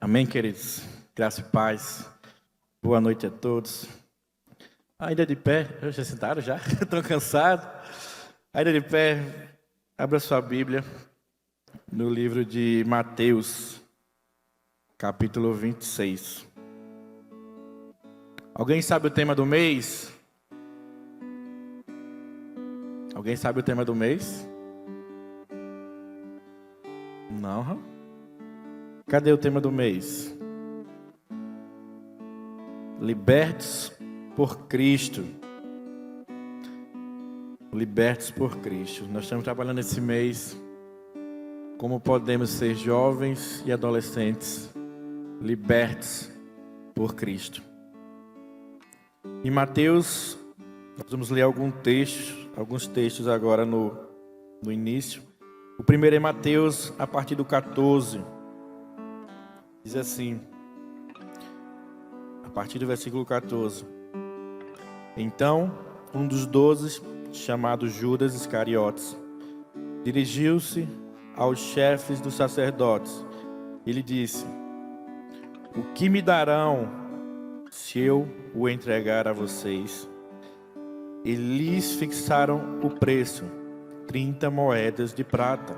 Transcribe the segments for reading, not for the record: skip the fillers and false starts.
Amém, queridos? Graça e paz. Boa noite a todos. Ainda de pé? Já sentaram já? Estão cansados? Ainda de pé, abra sua Bíblia no livro de Mateus, capítulo 26. Alguém sabe o tema do mês? Alguém sabe o tema do mês? Não? Cadê o tema do mês? Libertos por Cristo. Libertos por Cristo. Nós estamos trabalhando esse mês como podemos ser jovens e adolescentes libertos por Cristo. Em Mateus, nós vamos ler alguns textos agora no início. O primeiro é Mateus, a partir do 14. Diz assim, a partir do versículo 14. Então, um dos 12, chamado Judas Iscariotes, dirigiu-se aos chefes dos sacerdotes. Ele disse: "O que me darão se eu o entregar a vocês?" E lhes fixaram o preço, 30 moedas de prata.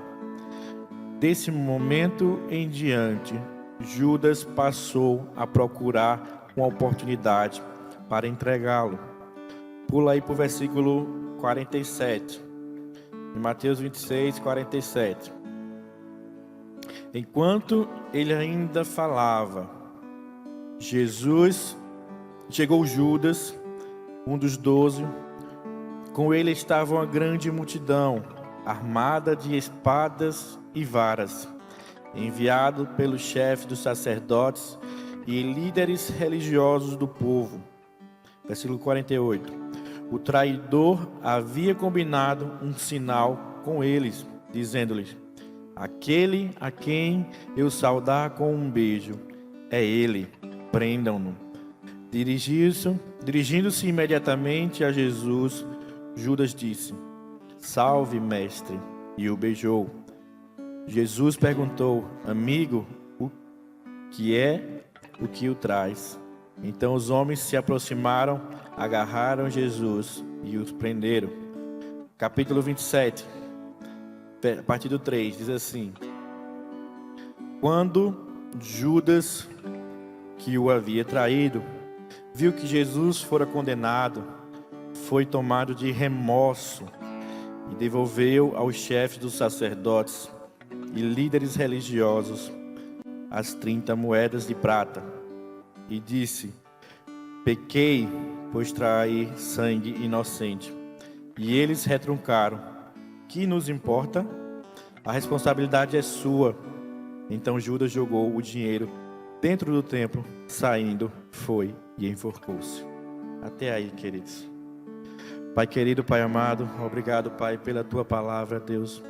Desse momento em diante, Judas passou a procurar uma oportunidade para entregá-lo. Pula aí para o versículo 47. Em Mateus 26, 47. Enquanto ele ainda falava, chegou Judas, um dos 12. Com ele estava uma grande multidão, armada de espadas e varas, enviado pelos chefes dos sacerdotes e líderes religiosos do povo. Versículo 48. O traidor havia combinado um sinal com eles, dizendo-lhes: "Aquele a quem eu saudar com um beijo, é ele, prendam-no." Dirigindo-se imediatamente a Jesus, Judas disse: "Salve, mestre," e o beijou. Jesus perguntou: "Amigo, o que o traz?" Então os homens se aproximaram, agarraram Jesus e os prenderam. Capítulo 27, a partir do 3, diz assim: Quando Judas, que o havia traído, viu que Jesus fora condenado, foi tomado de remorso e devolveu aos chefes dos sacerdotes e líderes religiosos as 30 moedas de prata, e disse: "Pequei, pois traí sangue inocente." E eles retruncaram: "Que nos importa? A responsabilidade é sua." Então Judas jogou o dinheiro dentro do templo, saindo, foi e enforcou-se. Até aí, queridos. Pai querido, Pai amado, obrigado, Pai, pela Tua palavra, Deus.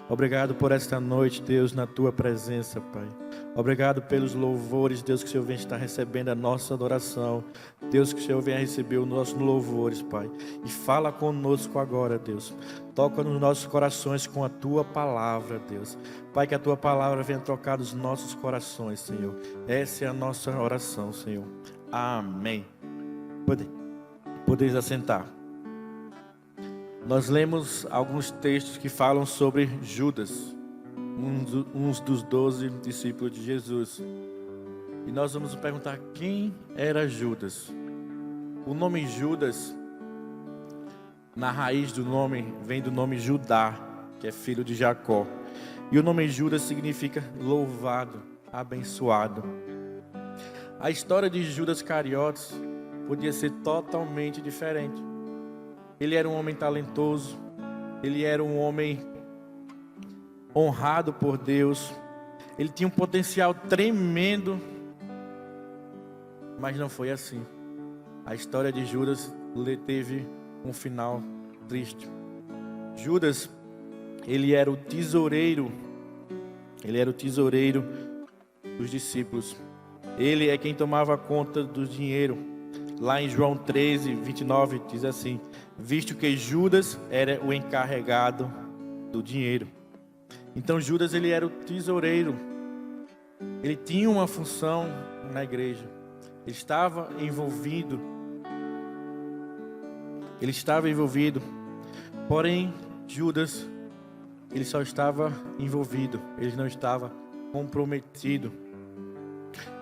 Obrigado por esta noite, Deus, na Tua presença, Pai. Obrigado pelos louvores, Deus, que o Senhor vem estar recebendo a nossa adoração. Deus, que o Senhor venha receber os nossos louvores, Pai. E fala conosco agora, Deus. Toca nos nossos corações com a Tua palavra, Deus. Pai, que a Tua palavra venha tocar os nossos corações, Senhor. Essa é a nossa oração, Senhor. Amém. Podeis assentar. Nós lemos alguns textos que falam sobre Judas, um dos 12 discípulos de Jesus. E nós vamos perguntar quem era Judas. O nome Judas, na raiz do nome, vem do nome Judá, que é filho de Jacó. E o nome Judas significa louvado, abençoado. A história de Judas Iscariotes podia ser totalmente diferente. Ele era um homem talentoso, ele era um homem honrado por Deus, ele tinha um potencial tremendo, mas não foi assim. A história de Judas teve um final triste. Judas, ele era o tesoureiro dos discípulos. Ele é quem tomava conta do dinheiro. Lá em João 13, 29, diz assim: visto que Judas era o encarregado do dinheiro. Então Judas, ele era o tesoureiro. Ele tinha uma função na igreja. Ele estava envolvido. Porém, Judas, ele só estava envolvido. Ele não estava comprometido.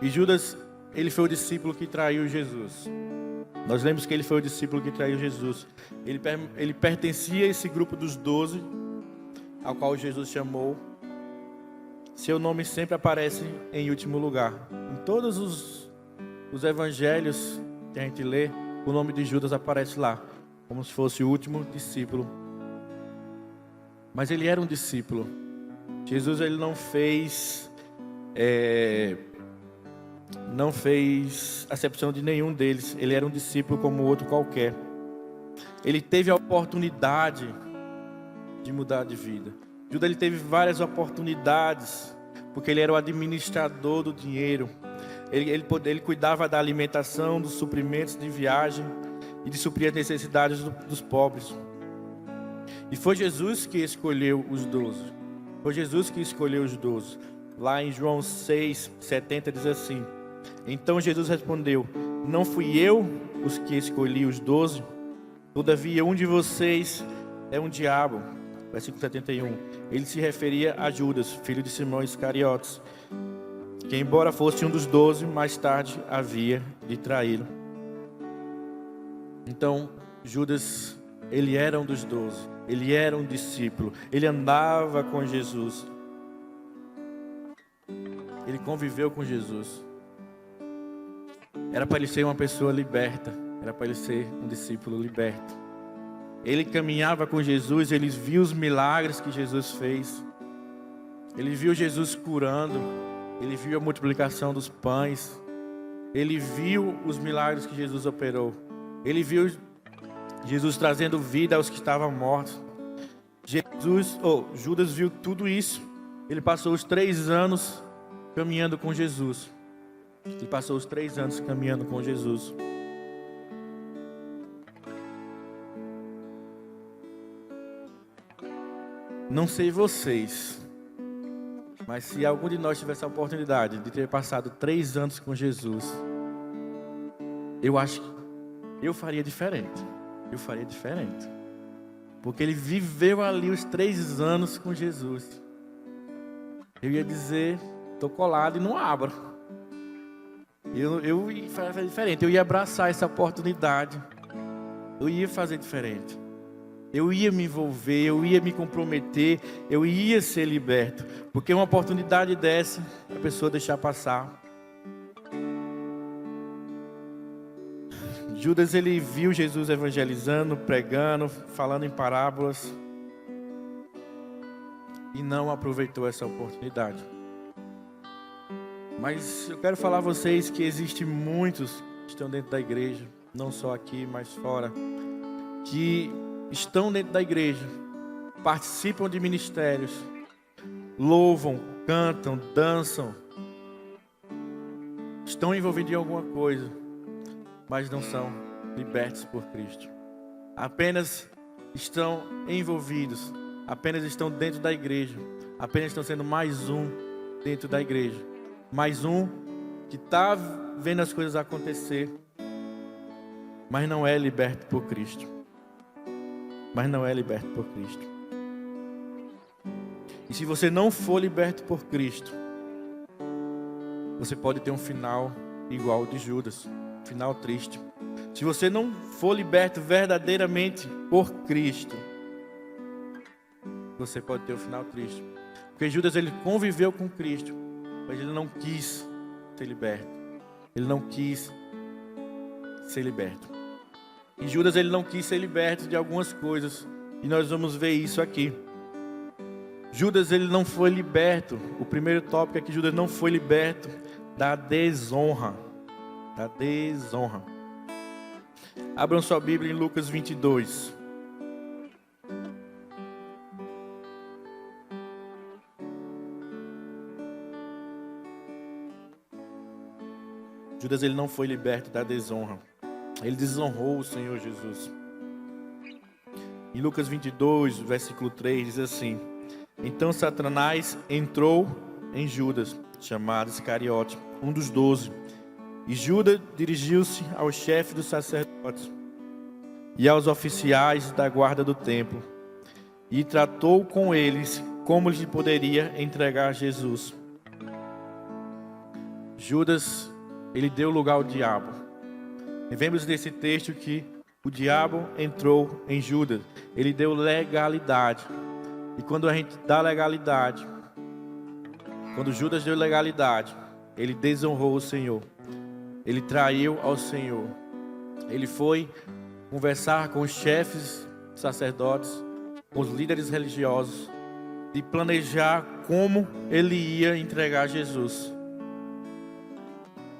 E Judas, ele foi o discípulo que traiu Jesus. Nós lemos que ele foi o discípulo que traiu Jesus. Ele pertencia a esse grupo dos 12, ao qual Jesus chamou. Seu nome sempre aparece em último lugar. Em todos os evangelhos que a gente lê, o nome de Judas aparece lá, como se fosse o último discípulo. Mas ele era um discípulo. Jesus, ele não fez acepção de nenhum deles. Ele era um discípulo como outro qualquer. Ele teve a oportunidade de mudar de vida. Judas, ele teve várias oportunidades, porque ele era o administrador do dinheiro. Ele cuidava da alimentação, dos suprimentos de viagem e de suprir as necessidades dos pobres. E foi Jesus que escolheu os 12. Foi Jesus que escolheu os 12. Lá em João 6:70 diz assim: então Jesus respondeu: não fui eu os que escolhi os 12? Todavia um de vocês é um diabo. Versículo 71. Ele se referia a Judas, filho de Simão Iscariotes, que embora fosse um dos 12, mais tarde havia de traí-lo. Então, Judas, ele era um dos 12. Ele era um discípulo. Ele andava com Jesus. Ele conviveu com Jesus. Era para ele ser uma pessoa liberta. Era para ele ser um discípulo liberto. Ele caminhava com Jesus, ele viu os milagres que Jesus fez. Ele viu Jesus curando. Ele viu a multiplicação dos pães. Ele viu os milagres que Jesus operou. Ele viu Jesus trazendo vida aos que estavam mortos. Judas viu tudo isso. Ele passou os 3 anos caminhando com Jesus. Ele passou os 3 anos caminhando com Jesus. Não sei vocês, mas se algum de nós tivesse a oportunidade de ter passado 3 anos com Jesus, eu acho que eu faria diferente. Eu faria diferente. Porque ele viveu ali os 3 anos com Jesus. Eu ia dizer, estou colado e não abro. Eu ia fazer diferente. Eu ia abraçar essa oportunidade. Eu ia fazer diferente. Eu ia me envolver, eu ia me comprometer, eu ia ser liberto. Porque uma oportunidade dessa, a pessoa deixar passar. Judas, ele viu Jesus evangelizando, pregando, falando em parábolas. E não aproveitou essa oportunidade. Mas eu quero falar a vocês que existem muitos que estão dentro da igreja, não só aqui, mas fora, que estão dentro da igreja, participam de ministérios, louvam, cantam, dançam, estão envolvidos em alguma coisa, mas não são libertos por Cristo. Apenas estão envolvidos, apenas estão dentro da igreja, apenas estão sendo mais um dentro da igreja, mais um que está vendo as coisas acontecer, mas não é liberto por Cristo. Mas não é liberto por Cristo. E se você não for liberto por Cristo, você pode ter um final igual ao de Judas, um final triste. Se você não for liberto verdadeiramente por Cristo, você pode ter um final triste. Porque Judas, ele conviveu com Cristo, mas ele não quis ser liberto. Ele não quis ser liberto. E Judas, ele não quis ser liberto de algumas coisas. E nós vamos ver isso aqui. Judas, ele não foi liberto. O primeiro tópico é que Judas não foi liberto da desonra. Da desonra. Abram sua Bíblia em Lucas 22. Judas, ele não foi liberto da desonra. Ele desonrou o Senhor Jesus. Em Lucas 22, versículo 3, diz assim: então Satanás entrou em Judas, chamado Iscariote, um dos 12. E Judas dirigiu-se ao chefe dos sacerdotes e aos oficiais da guarda do templo, e tratou com eles como lhe poderia entregar Jesus. Judas, ele deu lugar ao diabo. E vemos nesse texto que o diabo entrou em Judas. Ele deu legalidade. E quando a gente dá legalidade, quando Judas deu legalidade, ele desonrou o Senhor. Ele traiu ao Senhor. Ele foi conversar com os chefes sacerdotes, com os líderes religiosos, e planejar como ele ia entregar Jesus.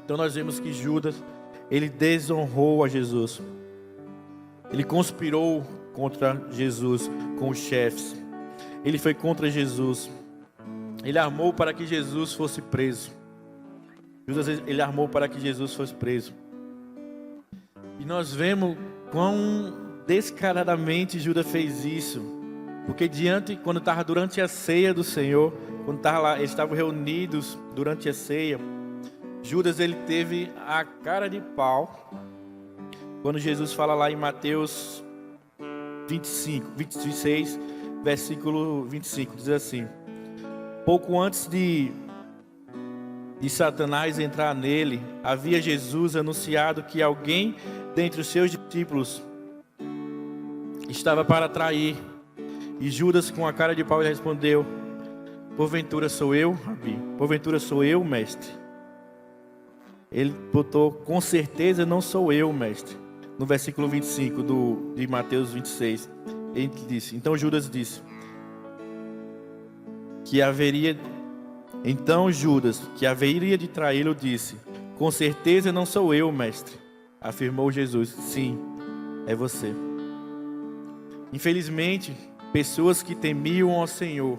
Então nós vemos que Judas, ele desonrou a Jesus. Ele conspirou contra Jesus com os chefes. Ele foi contra Jesus. Ele armou para que Jesus fosse preso. Judas, ele armou para que Jesus fosse preso. E nós vemos quão descaradamente Judas fez isso. Porque quando estava durante a ceia do Senhor, quando estava lá, eles estavam reunidos durante a ceia, Judas, ele teve a cara de pau quando Jesus fala lá em Mateus 26, versículo 25, diz assim: pouco antes de Satanás entrar nele, havia Jesus anunciado que alguém dentre os seus discípulos estava para trair. E Judas, com a cara de pau, ele respondeu: porventura sou eu, Rabi? Porventura sou eu, mestre? Ele botou: com certeza não sou eu, mestre. No versículo 25 de Mateus 26, ele disse: então Judas disse que haveria... Então Judas, que haveria de traí-lo, disse: com certeza não sou eu, mestre. Afirmou Jesus: sim, é você. Infelizmente, pessoas que temiam ao Senhor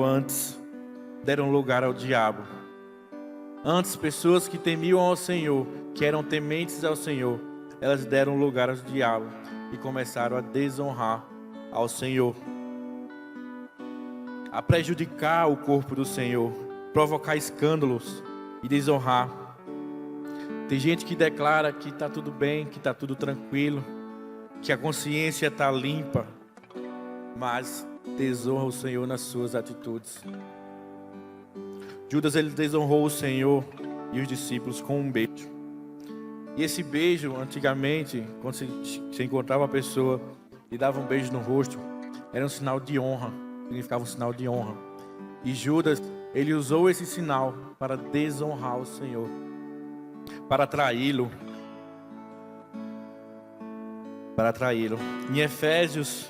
antes deram lugar ao diabo. Antes, pessoas que temiam ao Senhor, que eram tementes ao Senhor, elas deram lugar ao diabo e começaram a desonrar ao Senhor, a prejudicar o corpo do Senhor, provocar escândalos e desonrar. Tem gente que declara que está tudo bem, que está tudo tranquilo, que a consciência está limpa, mas desonra o Senhor nas suas atitudes. Judas, ele desonrou o Senhor e os discípulos com um beijo. E esse beijo, antigamente, quando você encontrava uma pessoa e dava um beijo no rosto, era um sinal de honra, significava um sinal de honra. E Judas, ele usou esse sinal para desonrar o Senhor, para traí-lo. Em Efésios,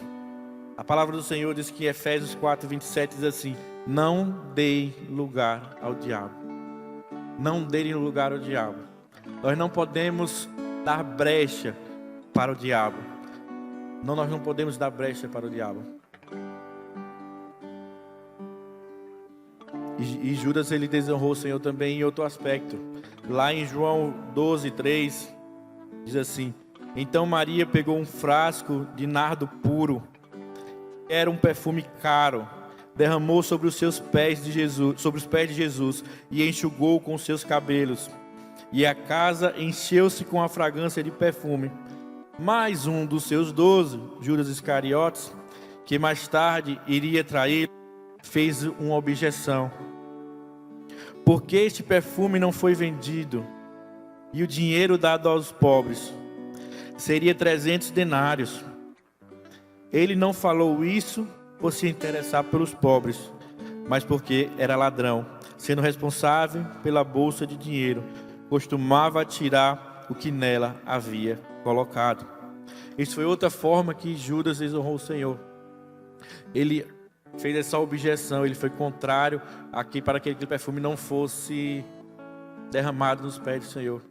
a palavra do Senhor diz que em Efésios 4:27 diz assim: não deem lugar ao diabo. Não deem lugar ao diabo. Nós não podemos dar brecha para o diabo. Não, nós não podemos dar brecha para o diabo. E Judas, ele desonrou o Senhor também em outro aspecto. Lá em João 12:3 diz assim: então Maria pegou um frasco de nardo puro, que era um perfume caro, derramou sobre os pés de Jesus e enxugou com seus cabelos. E a casa encheu-se com a fragrância de perfume. Mas um dos seus 12, Judas Iscariotes, que mais tarde iria trair, fez uma objeção: porque este perfume não foi vendido e o dinheiro dado aos pobres? Seria 300 denários. Ele não falou isso por se interessar pelos pobres, mas porque era ladrão, sendo responsável pela bolsa de dinheiro, costumava tirar o que nela havia colocado. Isso foi outra forma que Judas desonrou o Senhor. Ele fez essa objeção, ele foi contrário para que aquele perfume não fosse derramado nos pés do Senhor.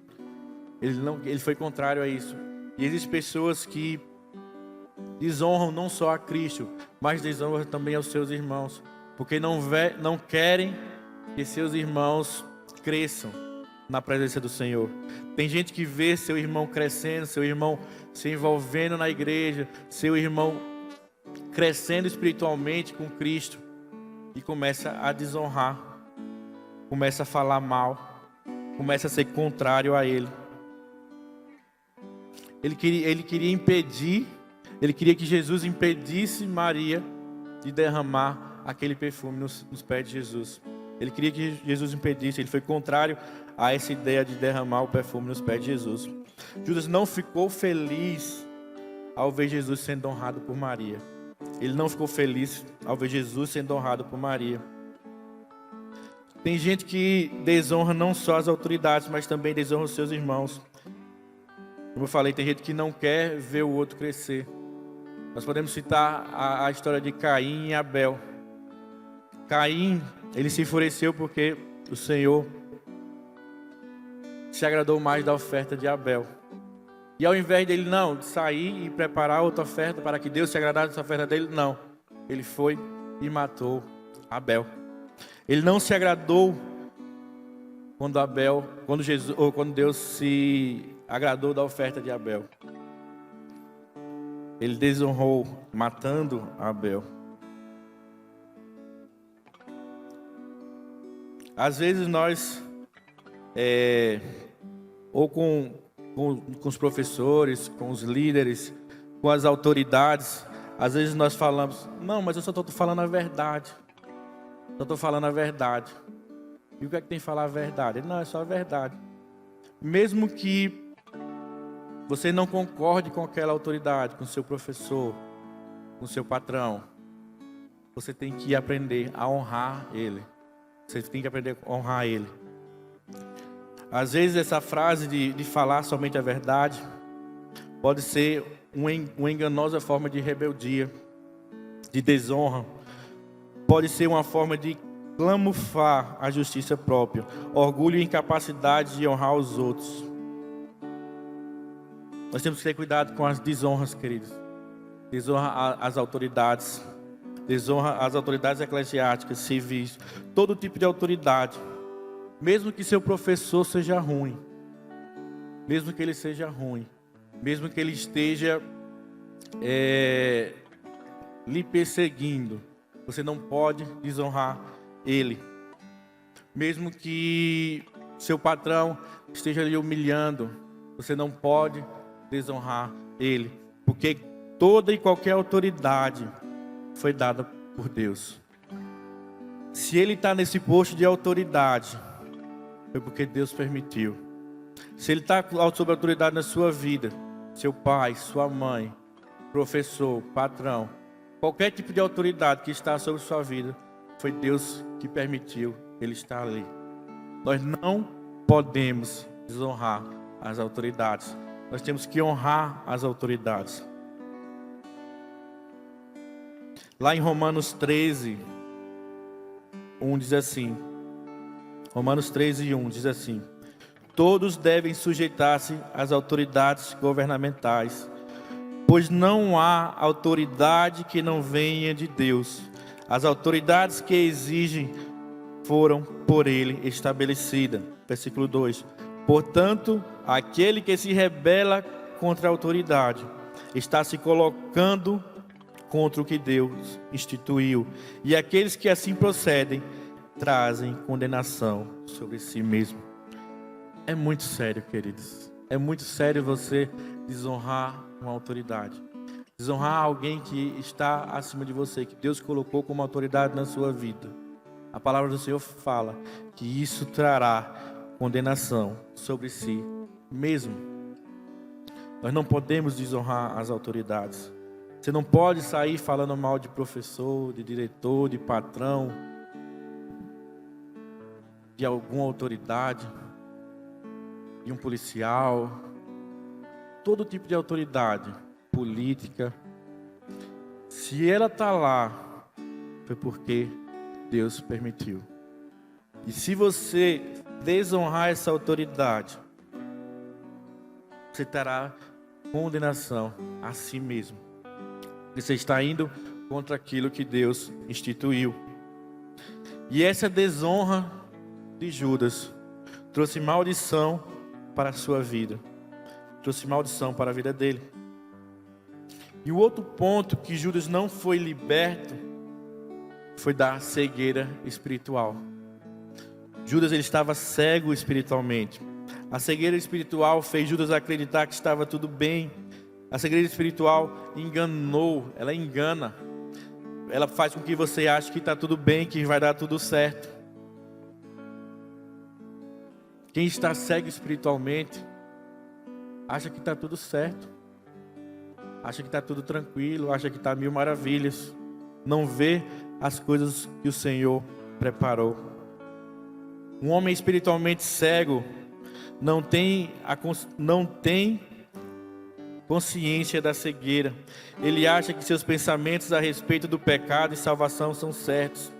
Ele foi contrário a isso. E existem pessoas que desonram não só a Cristo, mas desonram também aos seus irmãos, porque não querem que seus irmãos cresçam na presença do Senhor. Tem gente que vê seu irmão crescendo, seu irmão se envolvendo na igreja, seu irmão crescendo espiritualmente com Cristo, e começa a desonrar, começa a falar mal, começa a ser contrário a ele. Ele queria que Jesus impedisse Maria de derramar aquele perfume nos pés de Jesus. Ele queria que Jesus impedisse, ele foi contrário a essa ideia de derramar o perfume nos pés de Jesus. Judas não ficou feliz ao ver Jesus sendo honrado por Maria. Ele não ficou feliz ao ver Jesus sendo honrado por Maria. Tem gente que desonra não só as autoridades, mas também desonra os seus irmãos. Como eu falei, tem gente que não quer ver o outro crescer. Nós podemos citar a história de Caim e Abel. Caim, ele se enfureceu porque o Senhor se agradou mais da oferta de Abel. E ao invés dele não sair e preparar outra oferta para que Deus se agradasse da oferta dele, não. Ele foi e matou Abel. Ele não se agradou quando Deus se agradou da oferta de Abel. Ele desonrou, matando Abel. Às vezes nós, ou com os professores, com os líderes, com as autoridades, às vezes nós falamos, não, mas eu só estou falando a verdade. Só estou falando a verdade. E o que é que tem que falar a verdade? Não, é só a verdade. Mesmo que você não concorde com aquela autoridade, com o seu professor, com o seu patrão, você tem que aprender a honrar ele. Você tem que aprender a honrar ele. Às vezes essa frase de falar somente a verdade pode ser uma enganosa forma de rebeldia, de desonra. Pode ser uma forma de camuflar a justiça própria, orgulho e incapacidade de honrar os outros. Nós temos que ter cuidado com as desonras, queridos. Desonra às autoridades. Desonra às autoridades eclesiásticas, civis. Todo tipo de autoridade. Mesmo que seu professor seja ruim. Mesmo que ele seja ruim. Mesmo que ele esteja lhe perseguindo. Você não pode desonrar ele. Mesmo que seu patrão esteja lhe humilhando. Você não pode desonrar ele, porque toda e qualquer autoridade foi dada por Deus. Se ele está nesse posto de autoridade, foi porque Deus permitiu. Se ele está sob autoridade na sua vida, seu pai, sua mãe, professor, patrão, qualquer tipo de autoridade que está sobre sua vida, foi Deus que permitiu ele estar ali. Nós não podemos desonrar as autoridades. Nós temos que honrar as autoridades. Lá em Romanos 13, 1 diz assim. Romanos 13, 1 diz assim: todos devem sujeitar-se às autoridades governamentais, pois não há autoridade que não venha de Deus. As autoridades que exigem foram por ele estabelecidas. Versículo 2. Portanto, aquele que se rebela contra a autoridade está se colocando contra o que Deus instituiu. E aqueles que assim procedem trazem condenação sobre si mesmo. É muito sério, queridos. É muito sério você desonrar uma autoridade. Desonrar alguém que está acima de você, que Deus colocou como autoridade na sua vida. A palavra do Senhor fala que isso trará condenação sobre si mesmo. Nós não podemos desonrar as autoridades. Você não pode sair falando mal de professor, de diretor, de patrão, de alguma autoridade, de um policial, todo tipo de autoridade política. Se ela está lá, foi porque Deus permitiu. E se você desonrar essa autoridade, você terá condenação a si mesmo. Você está indo contra aquilo que Deus instituiu. E essa desonra de Judas trouxe maldição para a sua vida. Trouxe maldição para a vida dele. E o outro ponto que Judas não foi liberto foi da cegueira espiritual. Judas, ele estava cego espiritualmente. A cegueira espiritual fez Judas acreditar que estava tudo bem. A cegueira espiritual enganou, ela engana. Ela faz com que você ache que está tudo bem, que vai dar tudo certo. Quem está cego espiritualmente, acha que está tudo certo. Acha que está tudo tranquilo, acha que está mil maravilhas. Não vê as coisas que o Senhor preparou. Um homem espiritualmente cego não tem consciência da cegueira. Ele acha que seus pensamentos a respeito do pecado e salvação são certos.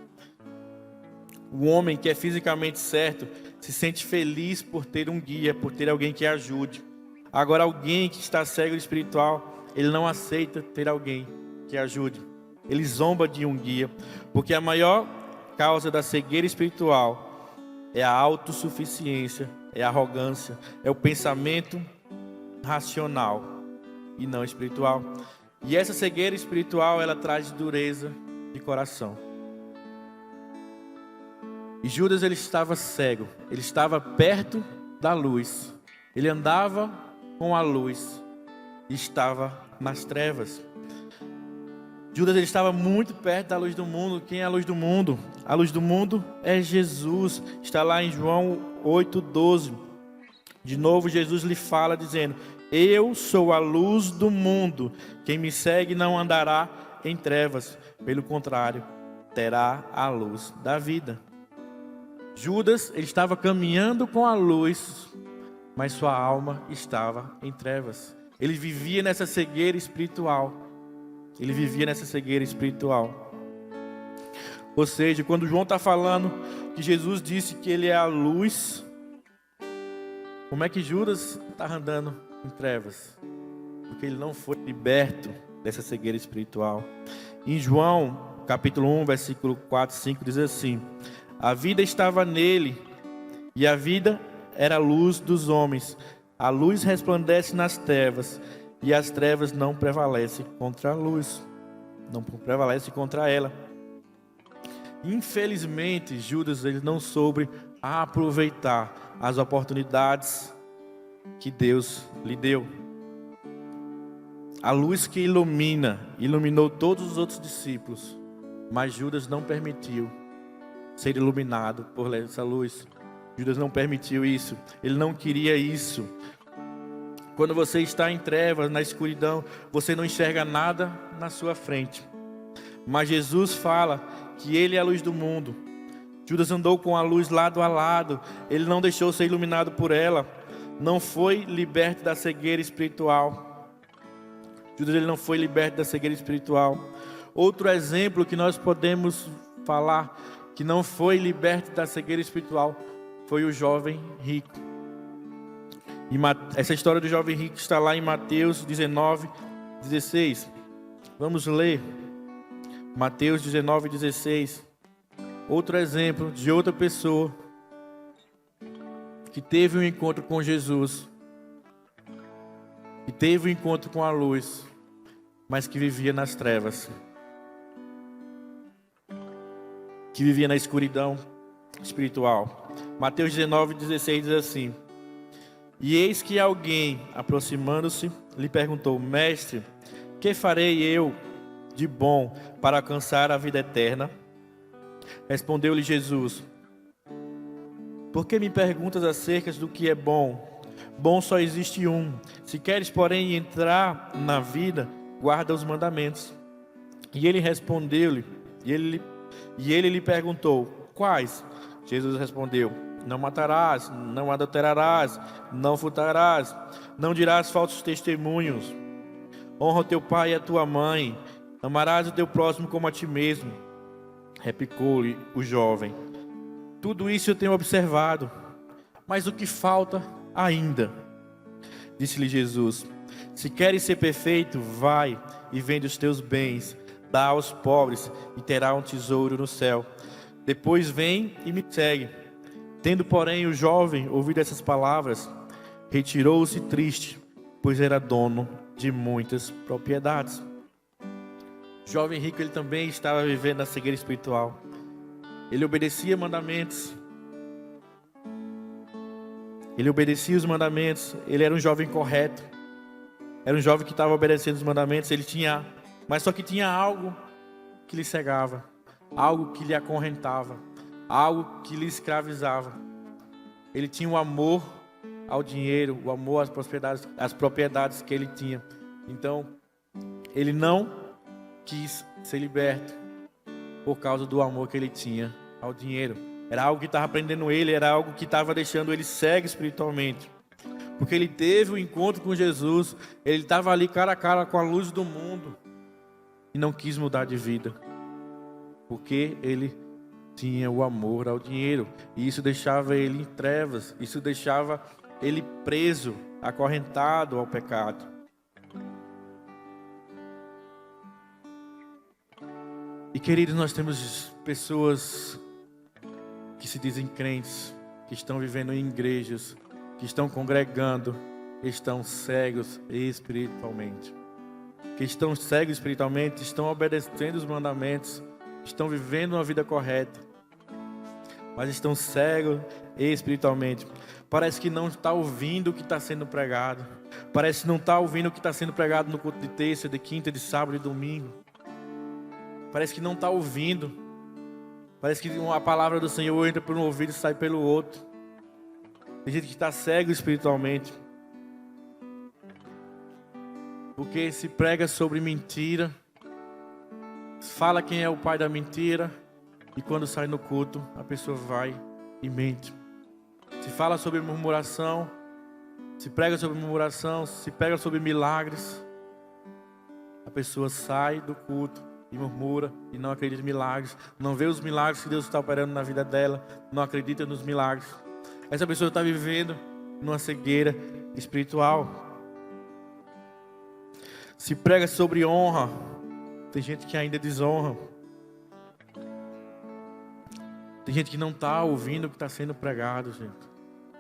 O homem que é fisicamente certo se sente feliz por ter um guia, por ter alguém que ajude. Agora, alguém que está cego espiritual, ele não aceita ter alguém que ajude. Ele zomba de um guia, porque a maior causa da cegueira espiritual é a autossuficiência, é a arrogância, é o pensamento racional e não espiritual. E essa cegueira espiritual, ela traz dureza de coração. E Judas, ele estava cego, ele estava perto da luz, ele andava com a luz e estava nas trevas. Judas, ele estava muito perto da luz do mundo. Quem é a luz do mundo? A luz do mundo é Jesus. Está lá em João 8:12. De novo, Jesus lhe fala dizendo: eu sou a luz do mundo. Quem me segue não andará em trevas. Pelo contrário, terá a luz da vida. Judas, ele estava caminhando com a luz, mas sua alma estava em trevas. Ele vivia nessa cegueira espiritual. Ele vivia nessa cegueira espiritual. Ou seja, quando João está falando que Jesus disse que ele é a luz, como é que Judas está andando em trevas? Porque ele não foi liberto dessa cegueira espiritual. Em João, capítulo 1, versículo 4, 5, diz assim: a vida estava nele, e a vida era a luz dos homens. A luz resplandece nas trevas, e as trevas não prevalecem contra a luz. Não prevalece contra ela. Infelizmente, Judas, ele não soube aproveitar as oportunidades que Deus lhe deu. A luz que iluminou todos os outros discípulos, mas Judas não permitiu ser iluminado por essa luz. Judas não permitiu isso. Ele não queria isso. Quando você está em trevas, na escuridão, você não enxerga nada na sua frente. Mas Jesus fala que Ele é a luz do mundo. Judas andou com a luz lado a lado. Ele não deixou ser iluminado por ela. Não foi liberto da cegueira espiritual. Judas, ele não foi liberto da cegueira espiritual. Outro exemplo que nós podemos falar que não foi liberto da cegueira espiritual foi o jovem rico. E essa história do jovem rico está lá em Mateus 19:16. Vamos ler Mateus 19:16. Outro exemplo de outra pessoa que teve um encontro com Jesus, que teve um encontro com a luz, mas que vivia nas trevas, que vivia na escuridão espiritual. Mateus 19:16 diz assim: e eis que alguém, aproximando-se, lhe perguntou: mestre, que farei eu de bom para alcançar a vida eterna? Respondeu-lhe Jesus: por que me perguntas acerca do que é bom? Bom só existe um. Se queres, porém, entrar na vida, guarda os mandamentos. E ele respondeu-lhe, e ele lhe perguntou: quais? Jesus respondeu: não matarás, não adulterarás, não furtarás, não dirás falsos testemunhos, honra o teu pai e a tua mãe, amarás o teu próximo como a ti mesmo. Replicou-lhe o jovem: tudo isso eu tenho observado, mas o que falta ainda? Disse-lhe Jesus: se queres ser perfeito, vai e vende os teus bens, dá aos pobres e terá um tesouro no céu. Depois vem e me segue. Tendo, porém, o jovem ouvido essas palavras, retirou-se triste, pois era dono de muitas propriedades. O jovem rico, ele também estava vivendo na cegueira espiritual. Ele obedecia mandamentos. Ele obedecia os mandamentos. Ele era um jovem correto. Era um jovem que estava obedecendo os mandamentos. Mas só que tinha algo que lhe cegava, algo que lhe acorrentava, algo que lhe escravizava. Ele tinha um amor ao dinheiro, o amor às propriedades que ele tinha. Então, ele não quis ser liberto por causa do amor que ele tinha ao dinheiro. Era algo que estava prendendo ele, era algo que estava deixando ele cego espiritualmente. Porque ele teve um encontro com Jesus, ele estava ali cara a cara com a luz do mundo e não quis mudar de vida. Porque ele tinha o amor ao dinheiro. E isso deixava ele em trevas, isso deixava ele preso, acorrentado ao pecado. E queridos, nós temos pessoas que se dizem crentes, que estão vivendo em igrejas, que estão congregando, estão cegos espiritualmente. Que estão cegos espiritualmente, estão obedecendo os mandamentos, estão vivendo uma vida correta, mas estão cegos espiritualmente. Parece que não está ouvindo o que está sendo pregado. Parece que não está ouvindo o que está sendo pregado no culto de terça, de quinta, de sábado e domingo. Parece que não está ouvindo. Parece que a palavra do Senhor entra por um ouvido e sai pelo outro. Tem gente que está cego espiritualmente. Porque se prega sobre mentira, fala quem é o pai da mentira, e quando sai no culto, a pessoa vai e mente. Se fala sobre murmuração, se prega sobre murmuração, se prega sobre milagres, a pessoa sai do culto e murmura e não acredita em milagres, não vê os milagres que Deus está operando na vida dela, não acredita nos milagres. Essa pessoa está vivendo numa cegueira espiritual. Se prega sobre honra, tem gente que ainda desonra. Tem gente que não está ouvindo o que está sendo pregado, gente.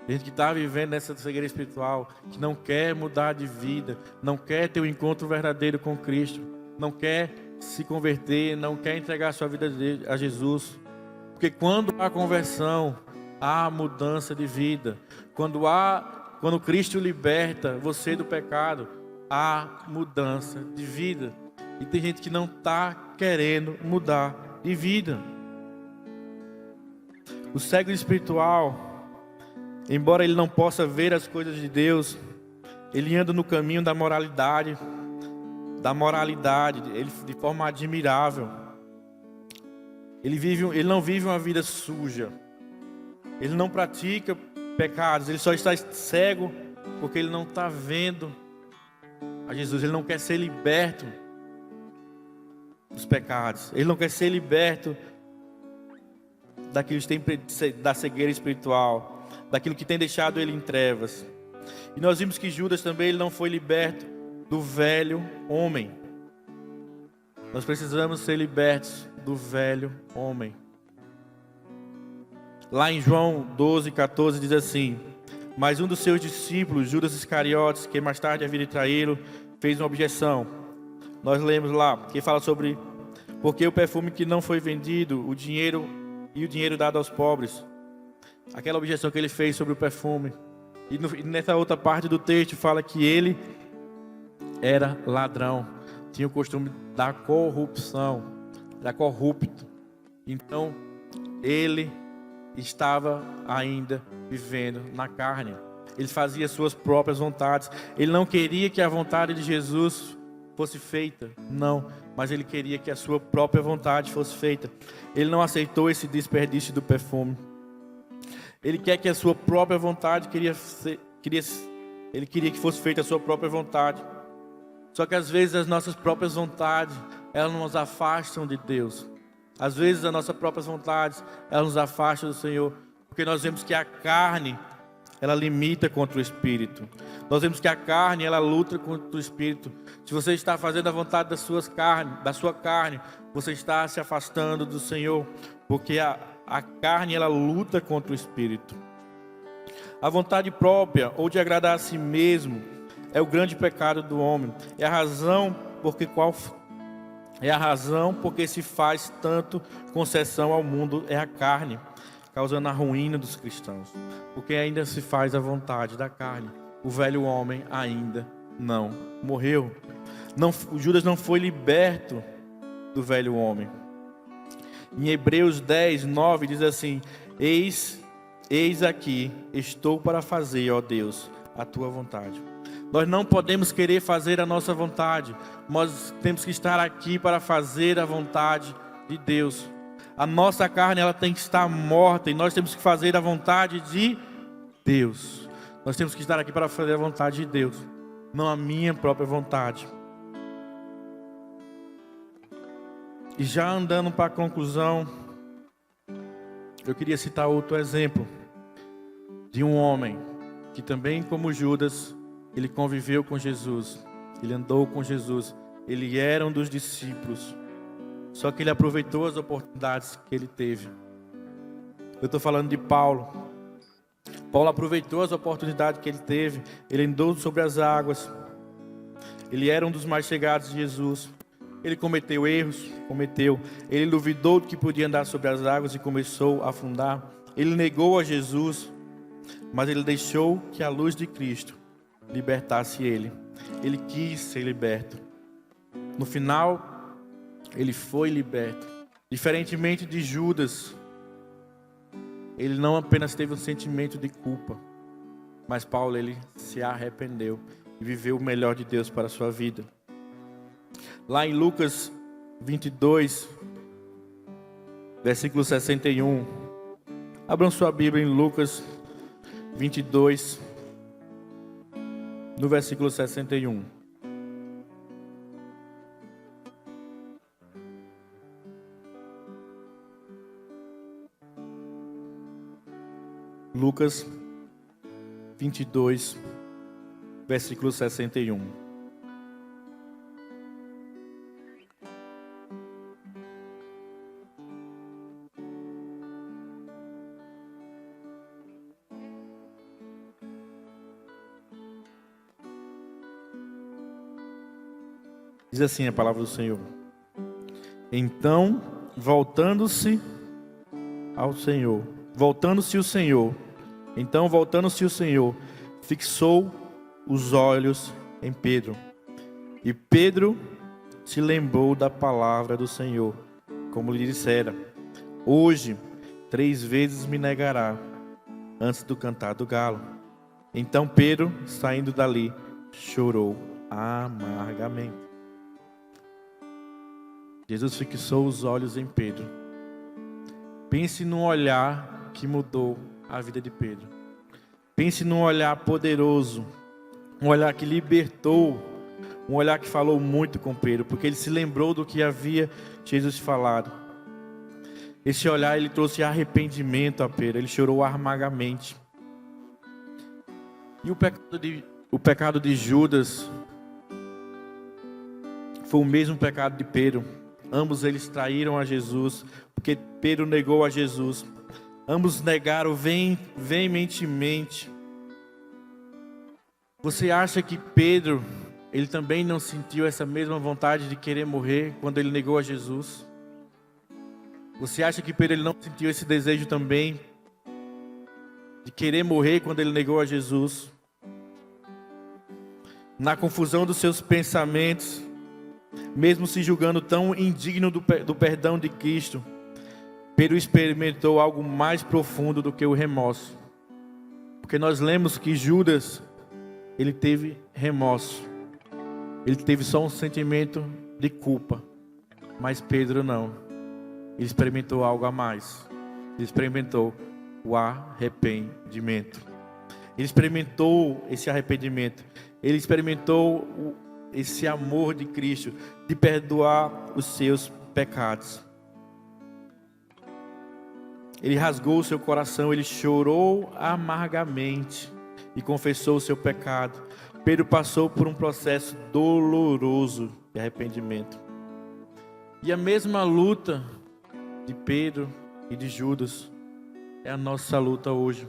Tem gente que está vivendo nessa cegueira espiritual, que não quer mudar de vida, não quer ter um encontro verdadeiro com Cristo, não quer se converter, não quer entregar a sua vida a Jesus. Porque quando há conversão, há mudança de vida. Quando Cristo liberta você do pecado, há mudança de vida. E tem gente que não está querendo mudar de vida. O cego espiritual, embora ele não possa ver as coisas de Deus, ele anda no caminho da moralidade, ele de forma admirável. Ele não vive uma vida suja. Ele não pratica pecados. Ele só está cego porque ele não está vendo a Jesus. Ele não quer ser liberto dos pecados. Ele não quer ser liberto daquilo que tem da cegueira espiritual, daquilo que tem deixado ele em trevas. E nós vimos que Judas também ele não foi liberto do velho homem. Nós precisamos ser libertos do velho homem. Lá em João 12:14 diz assim: mas um dos seus discípulos, Judas Iscariotes, que mais tarde haveria de traí-lo, fez uma objeção. Nós lemos lá, que fala sobre porque o perfume que não foi vendido, o dinheiro dado aos pobres. Aquela objeção que ele fez sobre o perfume. E nessa outra parte do texto fala que ele era ladrão, tinha o costume da corrupção, era corrupto. Então ele estava ainda vivendo na carne. Ele fazia suas próprias vontades. Ele não queria que a vontade de Jesus fosse feita, não, mas ele queria que a sua própria vontade fosse feita. Ele não aceitou esse desperdício do perfume. Ele quer que a sua própria vontade ele queria que fosse feita a sua própria vontade. Só que às vezes as nossas próprias vontades, elas nos afastam de Deus. Às vezes as nossas próprias vontades, elas nos afastam do Senhor, porque nós vemos que a carne, ela limita contra o Espírito. Nós vemos que a carne, ela luta contra o Espírito. Se você está fazendo a vontade da sua carne, você está se afastando do Senhor, porque a carne, ela luta contra o Espírito. A vontade própria, ou de agradar a si mesmo, é o grande pecado do homem. É a razão É a razão porque se faz tanto concessão ao mundo, é a carne, causando a ruína dos cristãos. Porque ainda se faz a vontade da carne. O velho homem ainda não morreu. O Judas não foi liberto do velho homem. Em Hebreus 10, 9 diz assim: Eis aqui, estou para fazer, ó Deus, a tua vontade. Nós não podemos querer fazer a nossa vontade. Nós temos que estar aqui para fazer a vontade de Deus. A nossa carne, ela tem que estar morta e nós temos que fazer a vontade de Deus. Nós temos que estar aqui para fazer a vontade de Deus, não a minha própria vontade. E já andando para a conclusão, eu queria citar outro exemplo de um homem que também, como Judas, ele conviveu com Jesus, ele andou com Jesus, ele era um dos discípulos, só que ele aproveitou as oportunidades que ele teve. Eu estou falando de Paulo. Paulo aproveitou as oportunidades que ele teve, ele andou sobre as águas, ele era um dos mais chegados de Jesus. Ele cometeu erros, ele duvidou de que podia andar sobre as águas e começou a afundar. Ele negou a Jesus, mas ele deixou que a luz de Cristo libertasse ele. Ele quis ser liberto. No final, ele foi liberto. Diferentemente de Judas, ele não apenas teve um sentimento de culpa, mas Paulo, ele se arrependeu e viveu o melhor de Deus para a sua vida. Lá em Lucas 22, versículo 61. Abram sua Bíblia em Lucas 22, no versículo 61. Lucas 22, versículo 61. Diz assim a palavra do Senhor: Então, voltando-se o Senhor, fixou os olhos em Pedro. E Pedro se lembrou da palavra do Senhor, como lhe dissera: Hoje 3 vezes me negará, antes do cantar do galo. Então Pedro, saindo dali, chorou amargamente. Jesus fixou os olhos em Pedro. Pense num olhar que mudou a vida de Pedro. Pense num olhar poderoso, um olhar que libertou, um olhar que falou muito com Pedro, porque ele se lembrou do que havia Jesus falado. Esse olhar, ele trouxe arrependimento a Pedro, ele chorou amargamente. E o pecado de Judas foi o mesmo pecado de Pedro. Ambos eles traíram a Jesus, porque Pedro negou a Jesus. Ambos negaram veementemente. Você acha que Pedro, ele também não sentiu essa mesma vontade de querer morrer quando ele negou a Jesus? Você acha que Pedro, ele não sentiu esse desejo também de querer morrer quando ele negou a Jesus? Na confusão dos seus pensamentos, mesmo se julgando tão indigno do perdão de Cristo, Pedro experimentou algo mais profundo do que o remorso. Porque nós lemos que Judas, ele teve remorso. Ele teve só um sentimento de culpa. Mas Pedro não. Ele experimentou algo a mais. Ele experimentou o arrependimento. Ele experimentou esse arrependimento. Ele experimentou esse amor de Cristo, de perdoar os seus pecados. Ele rasgou o seu coração, ele chorou amargamente e confessou o seu pecado. Pedro passou por um processo doloroso de arrependimento. E a mesma luta de Pedro e de Judas é a nossa luta hoje.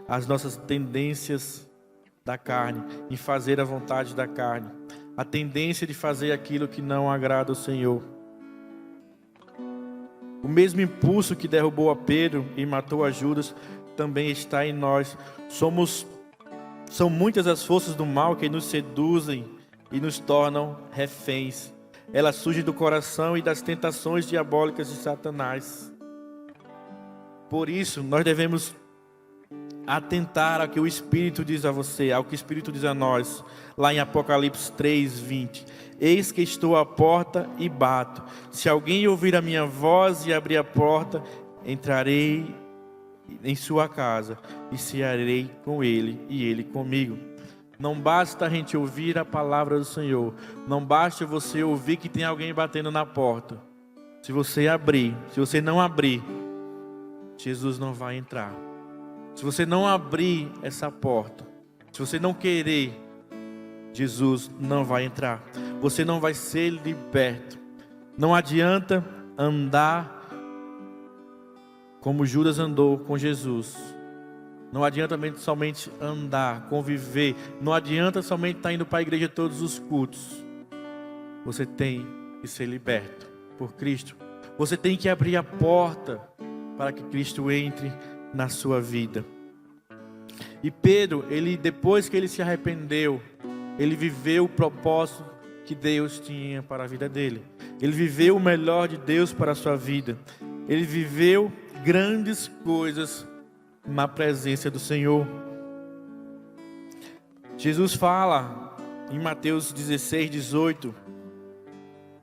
As nossas tendências da carne, em fazer a vontade da carne. A tendência de fazer aquilo que não agrada ao Senhor. O mesmo impulso que derrubou a Pedro e matou a Judas também está em nós. São muitas as forças do mal que nos seduzem e nos tornam reféns. Elas surgem do coração e das tentações diabólicas de Satanás. Por isso, nós devemos atentar ao que o Espírito diz a você, ao que o Espírito diz a nós, lá em Apocalipse 3:20. Eis que estou à porta e bato. Se alguém ouvir a minha voz e abrir a porta, entrarei em sua casa e cearei com ele e ele comigo. Não basta a gente ouvir a palavra do Senhor. Não basta você ouvir que tem alguém batendo na porta. Se você não abrir, Jesus não vai entrar. Se você não abrir essa porta, se você não querer, Jesus não vai entrar. Você não vai ser liberto. Não adianta andar como Judas andou com Jesus. Não adianta somente andar, conviver. Não adianta somente estar indo para a igreja todos os cultos. Você tem que ser liberto por Cristo. Você tem que abrir a porta para que Cristo entre na sua vida. E Pedro, depois que ele se arrependeu, ele viveu o propósito que Deus tinha para a vida dele. Ele viveu o melhor de Deus para a sua vida. Ele viveu grandes coisas na presença do Senhor. Jesus fala em Mateus 16:18,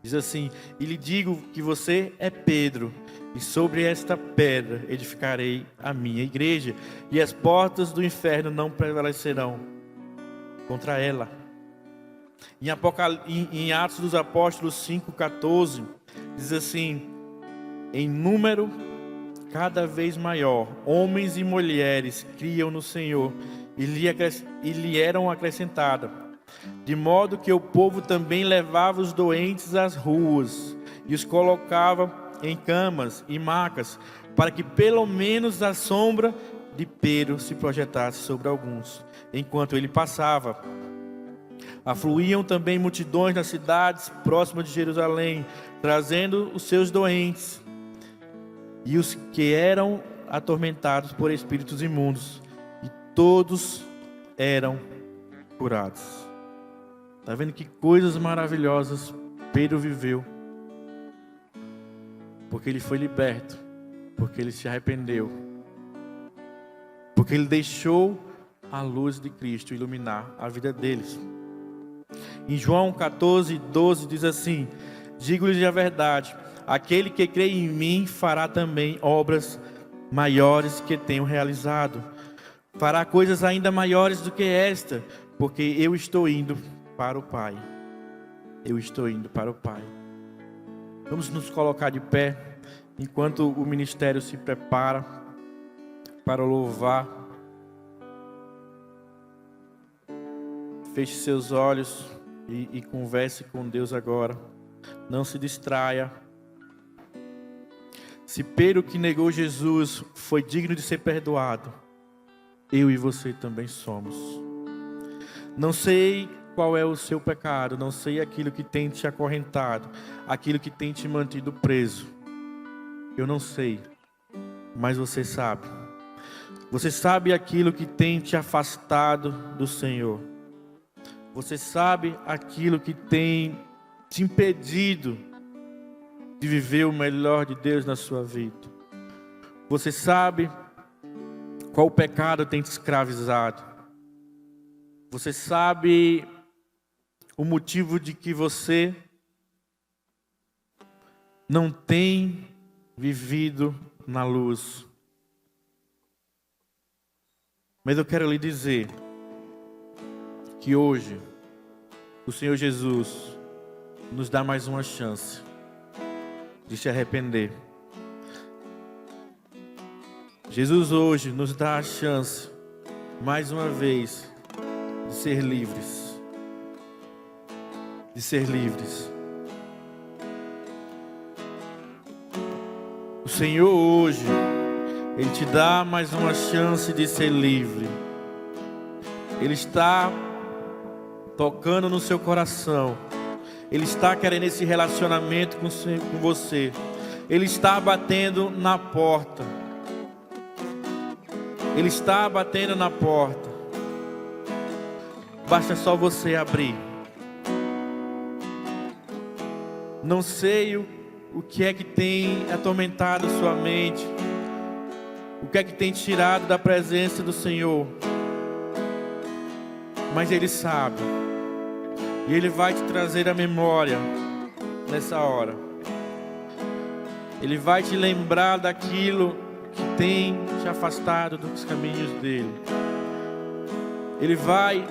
diz assim: e lhe digo que você é Pedro, e sobre esta pedra edificarei a minha igreja, e as portas do inferno não prevalecerão contra ela. Em Atos dos Apóstolos 5:14, diz assim: em número cada vez maior, homens e mulheres criam no Senhor e lhe eram acrescentadas, de modo que o povo também levava os doentes às ruas e os colocava em camas e macas, para que pelo menos a sombra de Pedro se projetasse sobre alguns, enquanto ele passava. Afluíam também multidões nas cidades próximas de Jerusalém, trazendo os seus doentes e os que eram atormentados por espíritos imundos, e todos eram curados. Está vendo que coisas maravilhosas Pedro viveu? Porque ele foi liberto, porque ele se arrependeu, porque ele deixou a luz de Cristo iluminar a vida deles. Em João 14:12 diz assim: digo-lhes a verdade, aquele que crê em mim fará também obras maiores que tenho realizado. Fará coisas ainda maiores do que esta, porque eu estou indo para o Pai. Eu estou indo para o Pai. Vamos nos colocar de pé, enquanto o ministério se prepara para louvar. Feche seus olhos e converse com Deus agora. Não se distraia. Se Pedro, que negou Jesus, foi digno de ser perdoado, eu e você também somos. Não sei qual é o seu pecado, não sei aquilo que tem te acorrentado, aquilo que tem te mantido preso. Eu não sei, mas você sabe. Você sabe aquilo que tem te afastado do Senhor. Você sabe aquilo que tem te impedido de viver o melhor de Deus na sua vida. Você sabe qual pecado tem te escravizado. Você sabe o motivo de que você não tem vivido na luz. Mas eu quero lhe dizer que hoje o Senhor Jesus nos dá mais uma chance de se arrepender. Jesus hoje nos dá a chance, mais uma vez, de ser livres. De ser livres. O Senhor hoje, Ele te dá mais uma chance de ser livre. Ele está tocando no seu coração. Ele está querendo esse relacionamento com você. Ele está batendo na porta. Ele está batendo na porta. Basta só você abrir. Não sei o que é que tem atormentado sua mente. O que é que tem tirado da presença do Senhor. Mas Ele sabe. E Ele vai te trazer a memória nessa hora. Ele vai te lembrar daquilo que tem te afastado dos caminhos dele. Ele vai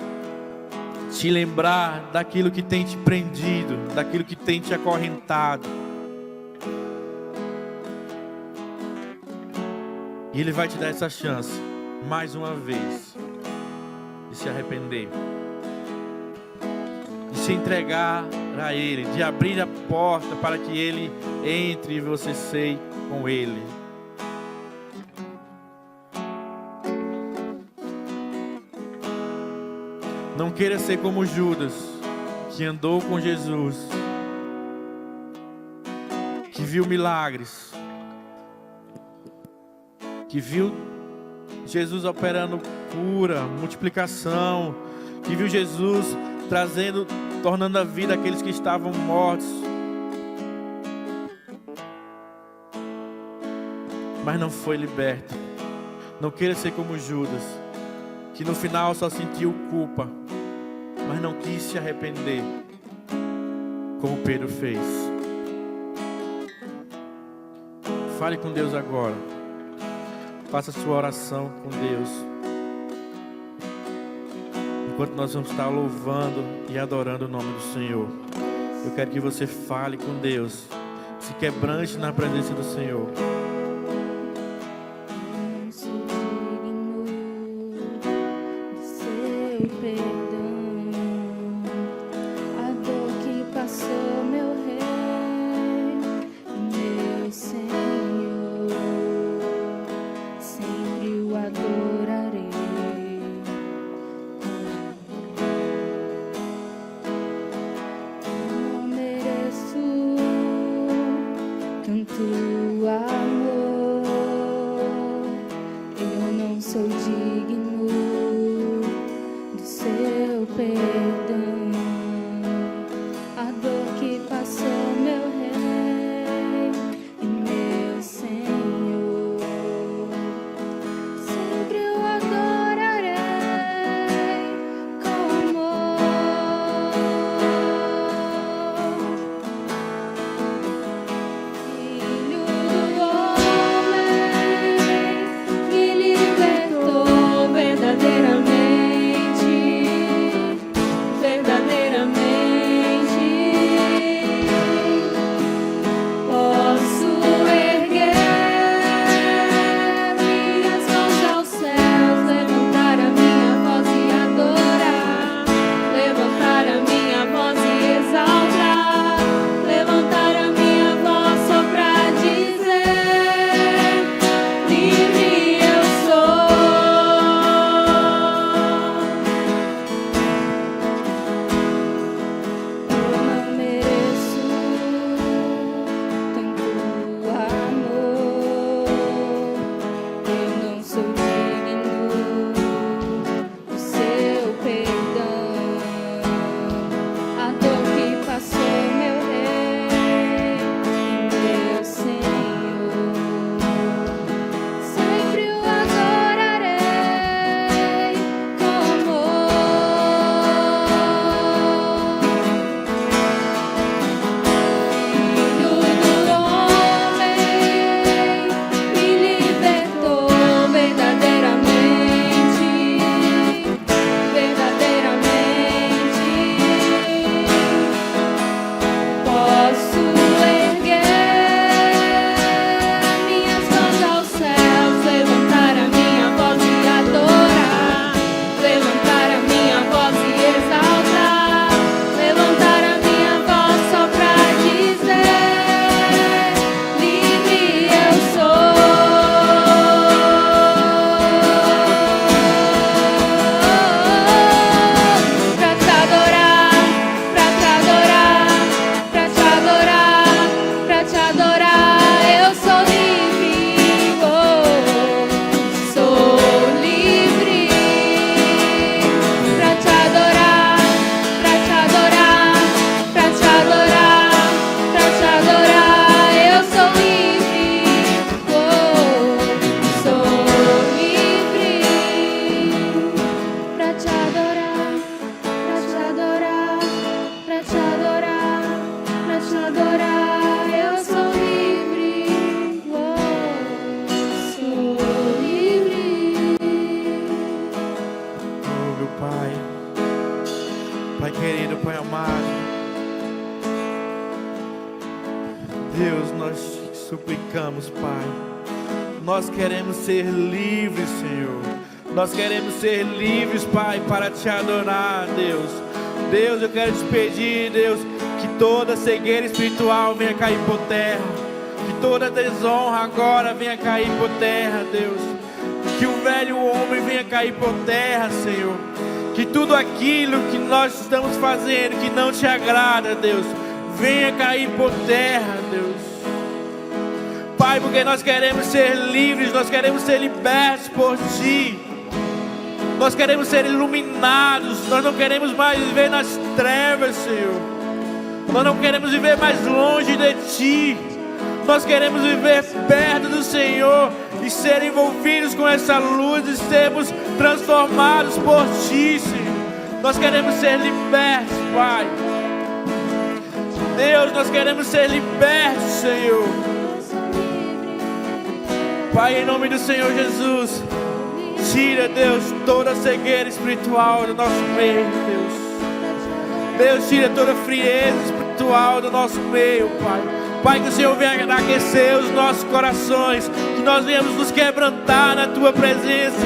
te lembrar daquilo que tem te prendido, daquilo que tem te acorrentado. E Ele vai te dar essa chance, mais uma vez, de se arrepender, de se entregar a Ele, de abrir a porta para que Ele entre e você ceie com Ele. Não queira ser como Judas, que andou com Jesus, que viu milagres, que viu Jesus operando cura, multiplicação, que viu Jesus tornando a vida aqueles que estavam mortos. Mas não foi liberto. Não queira ser como Judas, que no final só sentiu culpa, mas não quis se arrepender, como Pedro fez. Fale com Deus agora. Faça sua oração com Deus. Enquanto nós vamos estar louvando e adorando o nome do Senhor, eu quero que você fale com Deus. Se quebrante na presença do Senhor. Me libertou. Deus, nós te suplicamos, Pai. Nós queremos ser livres, Senhor. Nós queremos ser livres, Pai, para te adorar, Deus. Deus, eu quero te pedir, Deus, que toda cegueira espiritual venha cair por terra. Que toda desonra agora venha cair por terra, Deus. Que o velho homem venha cair por terra, Senhor. Que tudo aquilo que nós estamos fazendo que não te agrada, Deus, venha cair por terra, Deus. Pai, porque nós queremos ser livres, nós queremos ser libertos por Ti. Nós queremos ser iluminados, nós não queremos mais viver nas trevas, Senhor. Nós não queremos viver mais longe de Ti. Nós queremos viver perto do Senhor e ser envolvidos com essa luz e sermos transformados por Ti, Senhor. Nós queremos ser libertos, Pai. Deus, nós queremos ser libertos, Senhor. Pai, em nome do Senhor Jesus, tira, Deus, toda a cegueira espiritual do nosso meio, Deus. Deus, tira toda a frieza espiritual do nosso meio, Pai. Pai, que o Senhor venha aquecer os nossos corações, que nós venhamos nos quebrantar na Tua presença.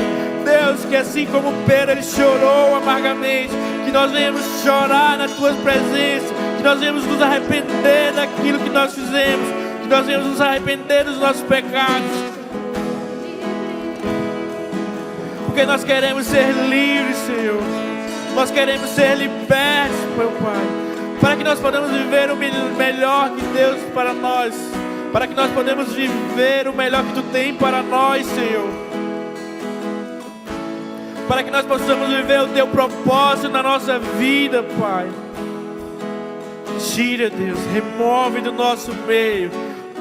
Deus, que assim como Pedro, ele chorou amargamente, que nós venhamos chorar na Tua presença, que nós venhamos nos arrepender daquilo que nós fizemos, que nós venhamos nos arrepender dos nossos pecados. Porque nós queremos ser livres, Senhor. Nós queremos ser libertos, meu Pai, para que nós possamos viver o melhor que Deus para nós, para que nós possamos viver o melhor que Tu tem para nós, Senhor, para que nós possamos viver o Teu propósito na nossa vida, Pai. Tira, Deus, remove do nosso meio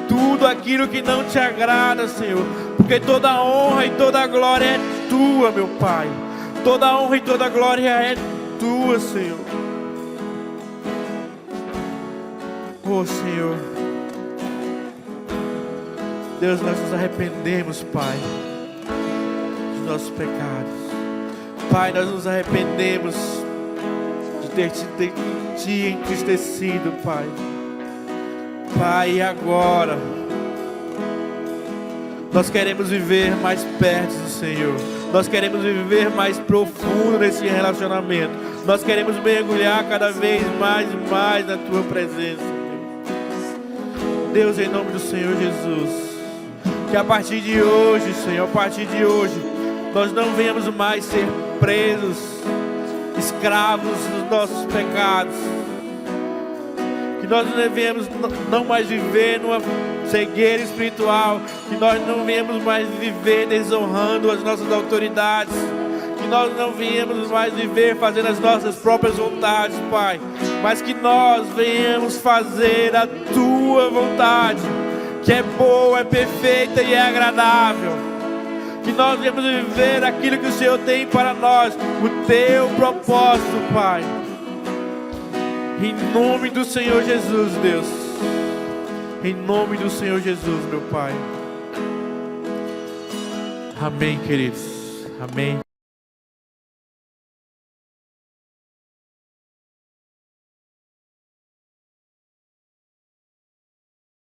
tudo aquilo que não Te agrada, Senhor, porque toda a honra e toda a glória é Tua, meu Pai. Toda a honra e toda a glória é Tua, Senhor. Oh, Senhor, Deus, nós nos arrependemos, Pai, dos nossos pecados. Pai, nós nos arrependemos de ter Te entristecido, Pai. Pai, e agora nós queremos viver mais perto do Senhor. Nós queremos viver mais profundo nesse relacionamento. Nós queremos mergulhar cada vez mais e mais na Tua presença, Deus, em nome do Senhor Jesus. Que a partir de hoje, Senhor, a partir de hoje, nós não venhamos mais ser presos, escravos dos nossos pecados. Que nós não devemos não mais viver numa cegueira espiritual. Que nós não venhamos mais viver desonrando as nossas autoridades. Que nós não venhamos mais viver fazendo as nossas próprias vontades, Pai. Mas que nós venhamos fazer a Tua vontade, que é boa, é perfeita e é agradável. Que nós venhamos viver aquilo que o Senhor tem para nós, o Teu propósito, Pai. Em nome do Senhor Jesus, Deus. Em nome do Senhor Jesus, meu Pai. Amém, queridos. Amém.